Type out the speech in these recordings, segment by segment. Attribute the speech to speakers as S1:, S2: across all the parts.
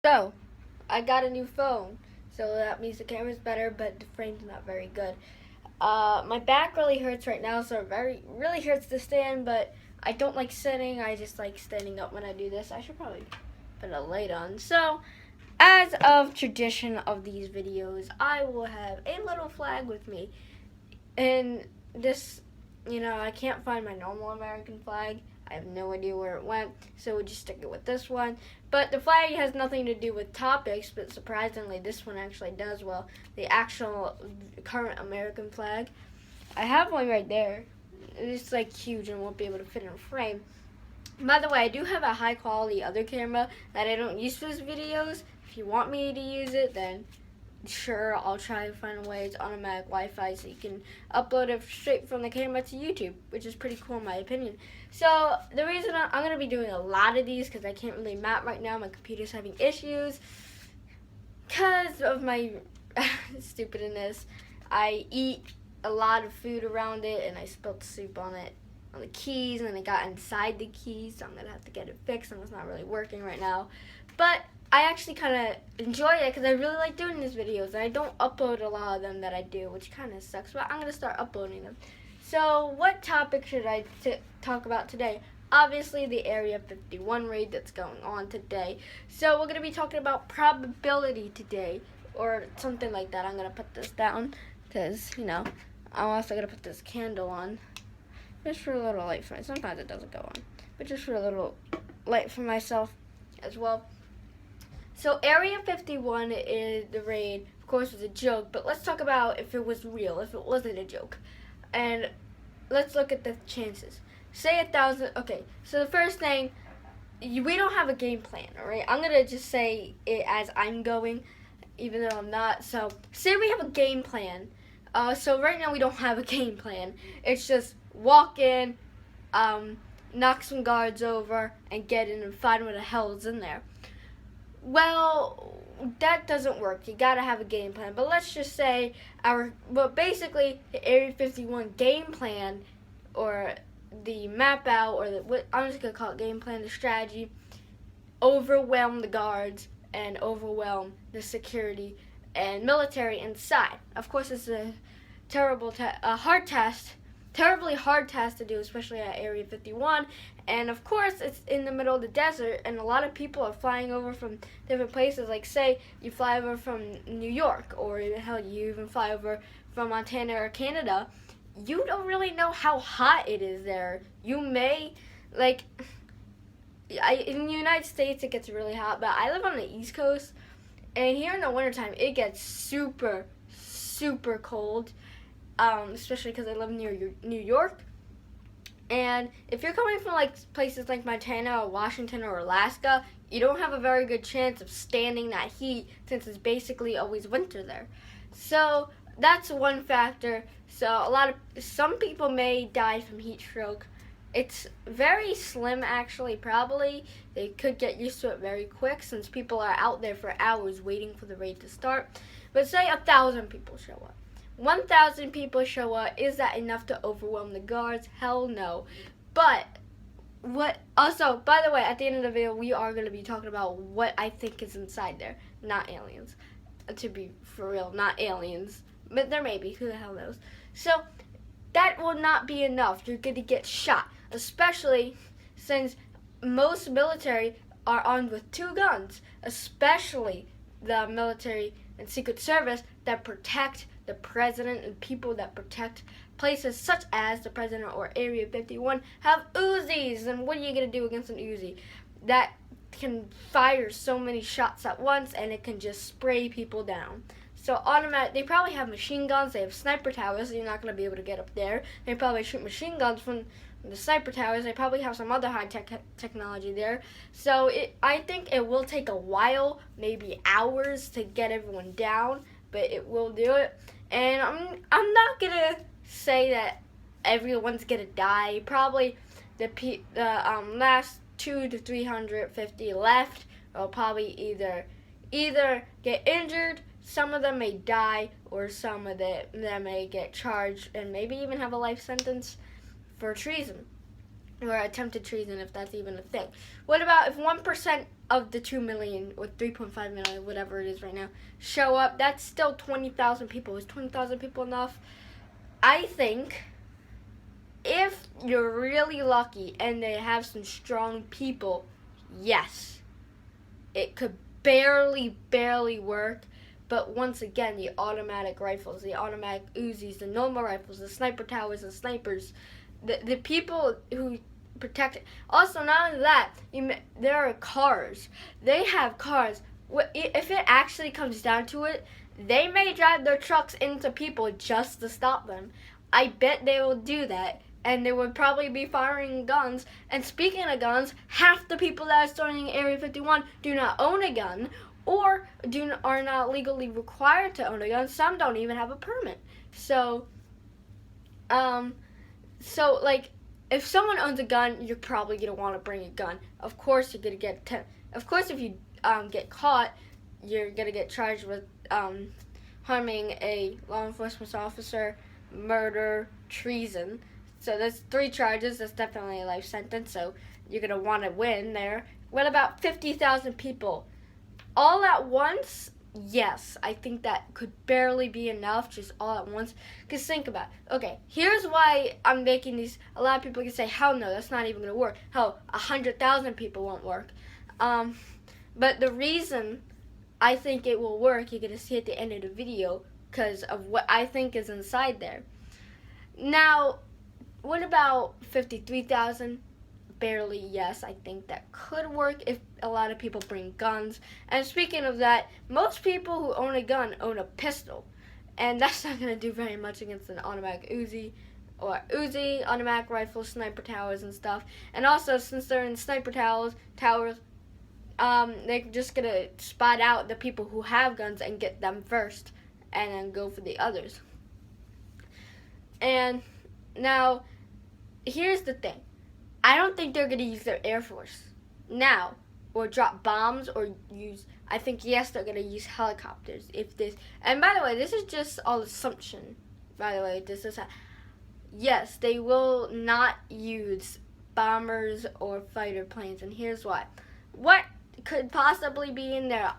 S1: So, I got a new phone, so that means the camera's better, but the frame's not very good. My back really hurts right now, so it really hurts to stand, but I don't like sitting. I just like standing up when I do this. I should probably put a light on. So, as of tradition of these videos, I will have a little flag with me. And this, I can't find my normal American flag. I have no idea where it went, so we'll just stick it with this one. But the flag has nothing to do with topics, but surprisingly, this one actually does. Well, the actual current American flag. I have one right there. It's like huge and won't be able to fit in a frame. By the way, I do have a high quality other camera that I don't use for these videos. If you want me to use it, then sure, I'll try to find a way. It's automatic Wi-Fi, so you can upload it straight from the camera to YouTube, which is pretty cool in my opinion. So the reason I'm going to be doing a lot of these, because I can't really map right now. My computer's having issues because of my stupidness. I eat a lot of food around it, and I spilled soup on it, on the keys, and it got inside the keys, so I'm going to have to get it fixed, and it's not really working right now. But I actually kind of enjoy it because I really like doing these videos, and I don't upload a lot of them that I do, which kind of sucks, but I'm going to start uploading them. So what topic should I talk about today? Obviously the Area 51 raid that's going on today. So we're going to be talking about probability today, or something like that. I'm going to put this down because, I'm also going to put this candle on just for a little light for me. Sometimes it doesn't go on, but just for a little light for myself as well. So Area 51 is the raid, of course, was a joke, but let's talk about if it was real, if it wasn't a joke. And let's look at the chances. Say 1,000, okay, so the first thing, we don't have a game plan, all right? I'm going to just say it as I'm going, even though I'm not. So say we have a game plan. So right now we don't have a game plan. It's just walk in, knock some guards over, and get in and find what the hell is in there. Well, that doesn't work. You gotta have a game plan. But let's just say basically the Area 51 game plan, or the map out, or I'm just gonna call it game plan, the strategy, overwhelm the guards and overwhelm the security and military inside. Of course, it's a terribly hard task to do, especially at Area 51. And of course, it's in the middle of the desert, and a lot of people are flying over from different places. Like, say you fly over from New York, or hell, you even fly over from Montana or Canada. You don't really know how hot it is there. You may, in the United States, it gets really hot, but I live on the East Coast, and here in the wintertime, it gets super, super cold. Especially because I live near New York. And if you're coming from places like Montana or Washington or Alaska, you don't have a very good chance of standing that heat, since it's basically always winter there. So that's one factor. So some people may die from heat stroke. It's very slim, actually. Probably they could get used to it very quick, since people are out there for hours waiting for the raid to start. But say 1,000 people show up. 1,000 people show up. Is that enough to overwhelm the guards? Hell no. But also, by the way, at the end of the video, we are going to be talking about what I think is inside there. Not aliens. To be for real, not aliens. But there may be. Who the hell knows? So that will not be enough. You're going to get shot. Especially since most military are armed with 2 guns. Especially the military and Secret Service that protect the president, and people that protect places such as the president or Area 51 have Uzis. And what are you going to do against an Uzi? That can fire so many shots at once, and it can just spray people down. So they probably have machine guns. They have sniper towers, so you're not going to be able to get up there. They probably shoot machine guns from the sniper towers. They probably have some other high-tech technology there. So I think it will take a while, maybe hours, to get everyone down, but it will do it. And I'm not gonna say that everyone's gonna die. Probably the last 200 to 350 left will probably either get injured. Some of them may die, or some of them may get charged and maybe even have a life sentence for treason. or attempted treason, if that's even a thing. What about if 1% of the 2 million or 3.5 million, whatever it is right now, show up? That's still 20,000 people. Is 20,000 people enough? I think if you're really lucky and they have some strong people, yes, it could barely work. But once again, the automatic rifles, the automatic Uzis, the normal rifles, the sniper towers, the snipers, the people who protect it. Also, not only that, there are cars. They have cars. If it actually comes down to it, they may drive their trucks into people just to stop them. I bet they will do that. And they would probably be firing guns. And speaking of guns, half the people that are storming Area 51 do not own a gun, or are not legally required to own a gun. Some don't even have a permit. So like, if someone owns a gun, you're probably gonna want to bring a gun. Of course, you're gonna get. Of course, if you get caught, you're gonna get charged with harming a law enforcement officer, murder, treason. So there's 3 charges. That's definitely a life sentence. So you're gonna want to win there. What about 50,000 people? All at once, yes, I think that could barely be enough, just all at once. Because think about it. Okay, here's why I'm making these. A lot of people can say, hell no, that's not even going to work. Hell, 100,000 people won't work. But the reason I think it will work, you're going to see at the end of the video, because of what I think is inside there. Now, what about 53,000? Barely, yes. I think that could work if a lot of people bring guns. And speaking of that, most people who own a gun own a pistol. And that's not going to do very much against an automatic Uzi, or Uzi, automatic rifles, sniper towers, and stuff. And also, since they're in sniper towers, they're just going to spot out the people who have guns and get them first, and then go for the others. And now, here's the thing. I don't think they're going to use their Air Force now, or drop bombs, or I think, yes, they're going to use helicopters. And by the way, this is just all assumption. By the way, yes, they will not use bombers or fighter planes, and here's why. What could possibly be in there?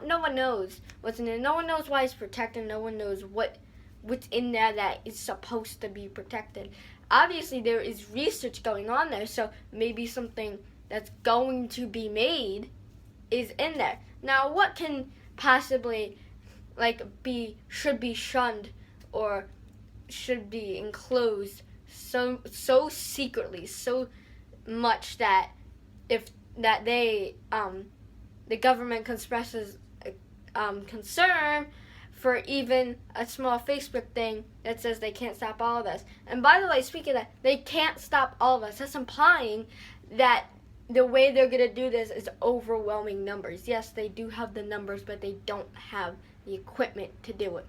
S1: No one knows what's in there. No one knows why it's protected. No one knows what's in there that is supposed to be protected. Obviously, there is research going on there, so maybe something that's going to be made is in there. Now, what can possibly should be shunned or should be enclosed so secretly, so much that the government expresses concern for even a small Facebook thing that says they can't stop all of us. And by the way, speaking of that, they can't stop all of us. That's implying that the way they're going to do this is overwhelming numbers. Yes, they do have the numbers, but they don't have the equipment to do it.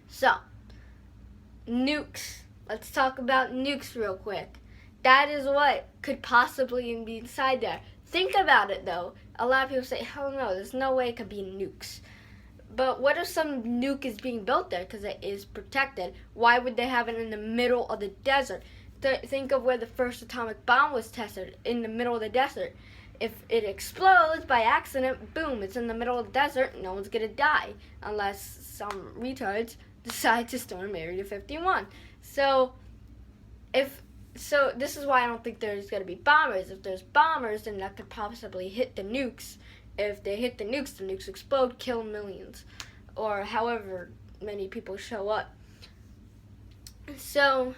S1: So, nukes. Let's talk about nukes real quick. That is what could possibly be inside there. Think about it, though. A lot of people say, hell no, there's no way it could be nukes. But what if some nuke is being built there because it is protected? Why would they have it in the middle of the desert? Think of where the first atomic bomb was tested, in the middle of the desert. If it explodes by accident, boom, it's in the middle of the desert, no one's going to die unless some retards decide to storm Area 51. So this is why I don't think there's going to be bombers. If there's bombers, then that could possibly hit the nukes. If they hit the nukes explode, kill millions, or however many people show up. So,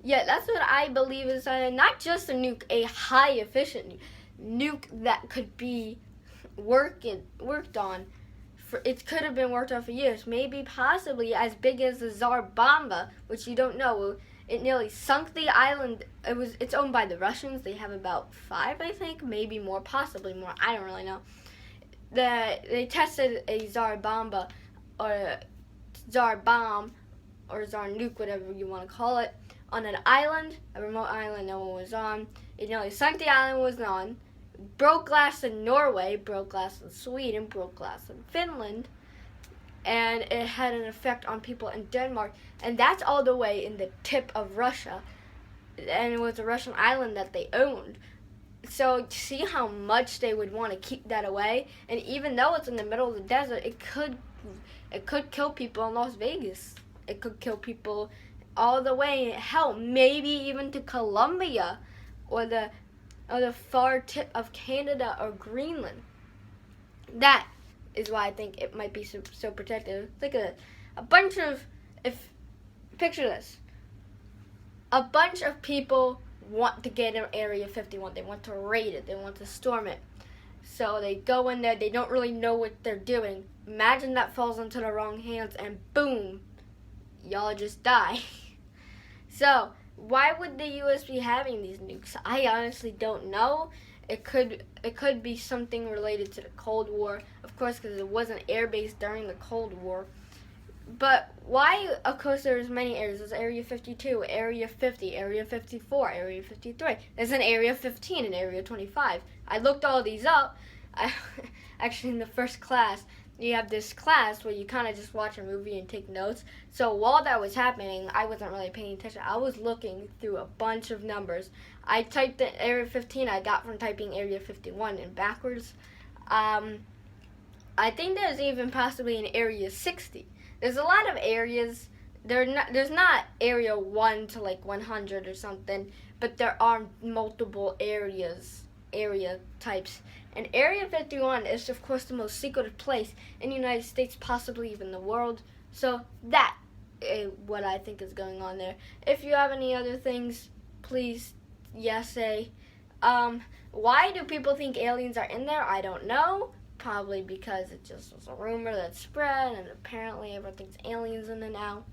S1: yeah, that's what I believe is not just a nuke, a high efficient nuke that could be worked on. It could have been worked on for years, maybe possibly as big as the Tsar Bomba, which you don't know. It nearly sunk the island. It's owned by the Russians. They have about 5, I think, maybe more, possibly more. I don't really know. They tested a Tsar Bomba, or a Tsar Bomb, or Tsar Nuke, whatever you want to call it, on an island, a remote island no one was on. It nearly sunk the island was on. Broke glass in Norway, broke glass in Sweden, broke glass in Finland, and it had an effect on people in Denmark, and that's all the way in the tip of Russia. and it was a Russian island that they owned. So see how much they would want to keep that away. And even though it's in the middle of the desert, it could kill people in Las Vegas. It could kill people all the way, hell, maybe even to Colombia or the far tip of Canada or Greenland. That is why I think it might be so protective. Look at it. Picture this. A bunch of people want to get in Area 51. They want to raid it. They want to storm it. So they go in there. They don't really know what they're doing. Imagine that falls into the wrong hands and boom, y'all just die. So why would the U.S. be having these nukes? I honestly don't know. It could be something related to the Cold War, of course, because it wasn't air base during the Cold War. But why? Of course, there's many areas. There's Area 52, Area 50, Area 54, Area 53. There's an Area 15 and Area 25. I looked all these up. Actually, in the first class, you have this class where you kind of just watch a movie and take notes. So while that was happening, I wasn't really paying attention. I was looking through a bunch of numbers. I typed the Area 15 I got from typing Area 51 and backwards. I think there's even possibly an Area 60. There's a lot of areas. There's not Area 1 to like 100 or something, but there are multiple area types. And Area 51 is, of course, the most secretive place in the United States, possibly even the world. So that is what I think is going on there. If you have any other things, please, say. Why do people think aliens are in there? I don't know. Probably because it just was a rumor that spread, and apparently everyone thinks aliens in there now.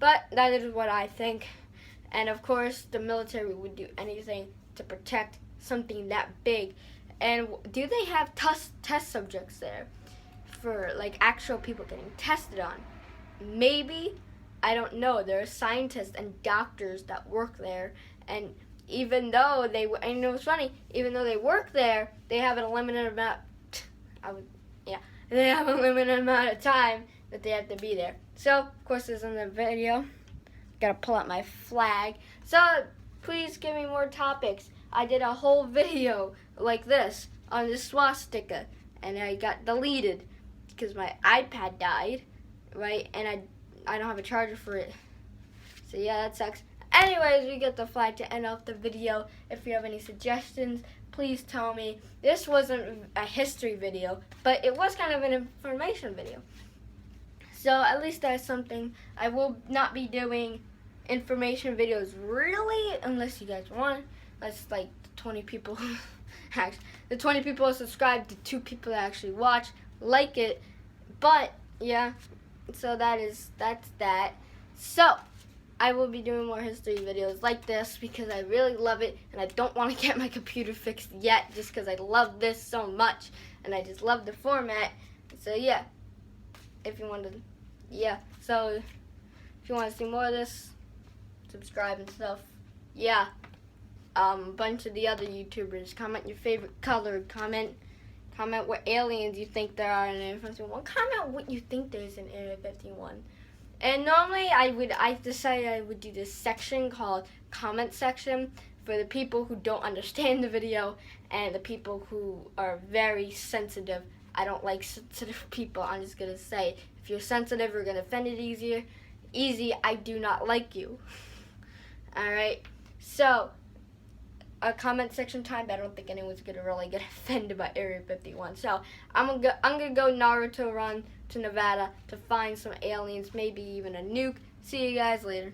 S1: But that is what I think. And of course, the military would do anything to protect something that big. And do they have test subjects there for like actual people getting tested on? Maybe. I don't know. There are scientists and doctors that work there, and even though they even though they work there, they have a limited amount. They have a limited amount of time that they have to be there. So, of course, this is in the video. Gotta pull out my flag. So, please give me more topics. I did a whole video like this on the swastika, and I got deleted because my iPad died, right? And I don't have a charger for it. So, yeah, that sucks. Anyways, we get the flag to end off the video. If you have any suggestions, please tell me. This wasn't a history video, but it was kind of an information video. So at least that's something. I will not be doing information videos really unless you guys want. That's like 20 people. The 20 people who subscribe, the 2 people that actually watch, like it. But yeah, so that's that. So I will be doing more history videos like this because I really love it, and I don't want to get my computer fixed yet just because I love this so much, and I just love the format. So yeah, if you want to see more of this, subscribe and stuff. Yeah, a bunch of the other YouTubers, comment your favorite color, comment what aliens you think there are in Area 51, comment what you think there is in Area 51. And normally I decided I would do this section called comment section for the people who don't understand the video and the people who are very sensitive. I don't like sensitive people. I'm just going to say, if you're sensitive, you're going to offend it easy. I do not like you. Alright, so a comment section time, but I don't think anyone's going to really get offended by Area 51. So I'm gonna go Naruto run to Nevada to find some aliens, maybe even a nuke. See you guys later.